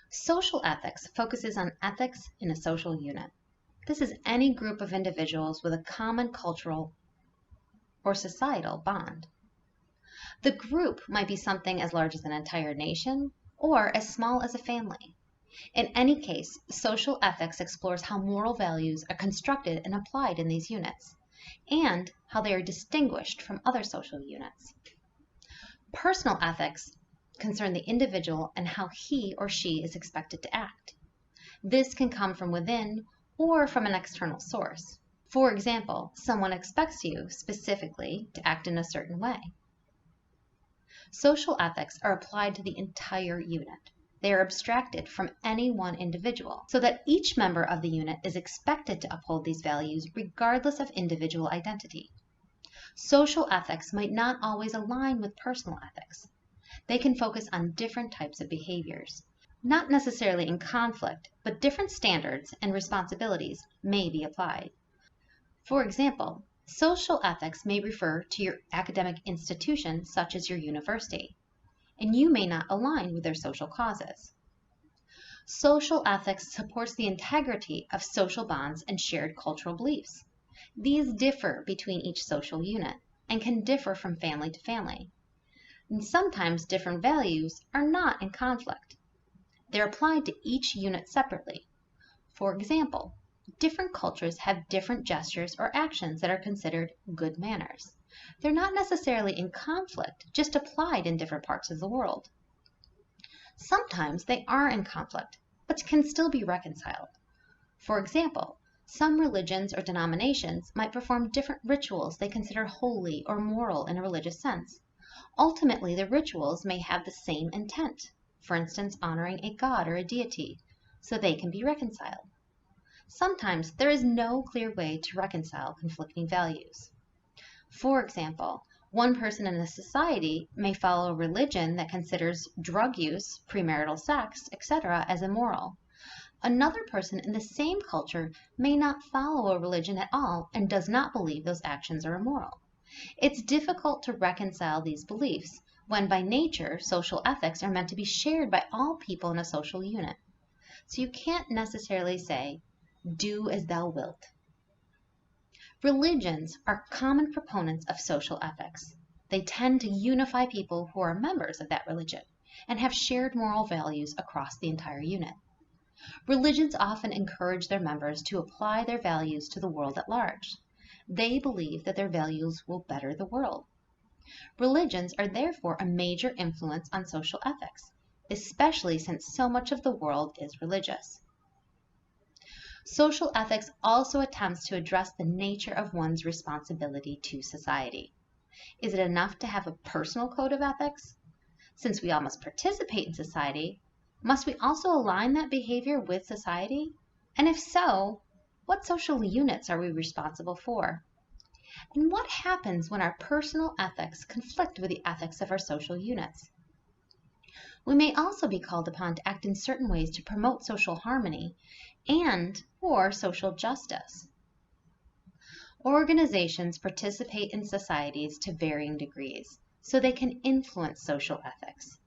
Social ethics focuses on ethics in a social unit. This is any group of individuals with a common cultural or societal bond. The group might be something as large as an entire nation or as small as a family. In any case, social ethics explores how moral values are constructed and applied in these units, and how they are distinguished from other social units. Personal ethics concern the individual and how he or she is expected to act. This can come from within or from an external source. For example, someone expects you specifically to act in a certain way. Social ethics are applied to the entire unit. They are abstracted from any one individual, so that each member of the unit is expected to uphold these values regardless of individual identity. Social ethics might not always align with personal ethics. They can focus on different types of behaviors, not necessarily in conflict, but different standards and responsibilities may be applied. For example, social ethics may refer to your academic institution, such as your university, and you may not align with their social causes. Social ethics supports the integrity of social bonds and shared cultural beliefs. These differ between each social unit and can differ from family to family. And sometimes different values are not in conflict. They're applied to each unit separately. For example, different cultures have different gestures or actions that are considered good manners. They're not necessarily in conflict, just applied in different parts of the world. Sometimes they are in conflict, but can still be reconciled. For example, some religions or denominations might perform different rituals they consider holy or moral in a religious sense. Ultimately, the rituals may have the same intent, for instance, honoring a god or a deity, so they can be reconciled. Sometimes there is no clear way to reconcile conflicting values. For example, one person in a society may follow a religion that considers drug use, premarital sex, etc. as immoral. Another person in the same culture may not follow a religion at all and does not believe those actions are immoral. It's difficult to reconcile these beliefs when by nature social ethics are meant to be shared by all people in a social unit. So you can't necessarily say, do as thou wilt. Religions are common proponents of social ethics. They tend to unify people who are members of that religion and have shared moral values across the entire unit. Religions often encourage their members to apply their values to the world at large. They believe that their values will better the world. Religions are therefore a major influence on social ethics, especially since so much of the world is religious. Social ethics also attempts to address the nature of one's responsibility to society. Is it enough to have a personal code of ethics? Since we all must participate in society, must we also align that behavior with society? And if so, what social units are we responsible for? And what happens when our personal ethics conflict with the ethics of our social units? We may also be called upon to act in certain ways to promote social harmony and/or social justice. Organizations participate in societies to varying degrees, so they can influence social ethics.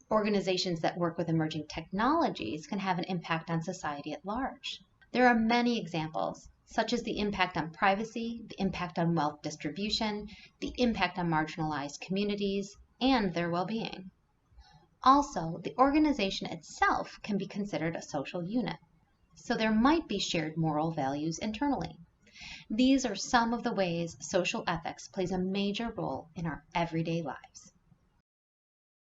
Organizations that work with emerging technologies can have an impact on society at large. There are many examples, such as the impact on privacy, the impact on wealth distribution, the impact on marginalized communities, and their well-being. Also, the organization itself can be considered a social unit, so there might be shared moral values internally. These are some of the ways social ethics plays a major role in our everyday lives.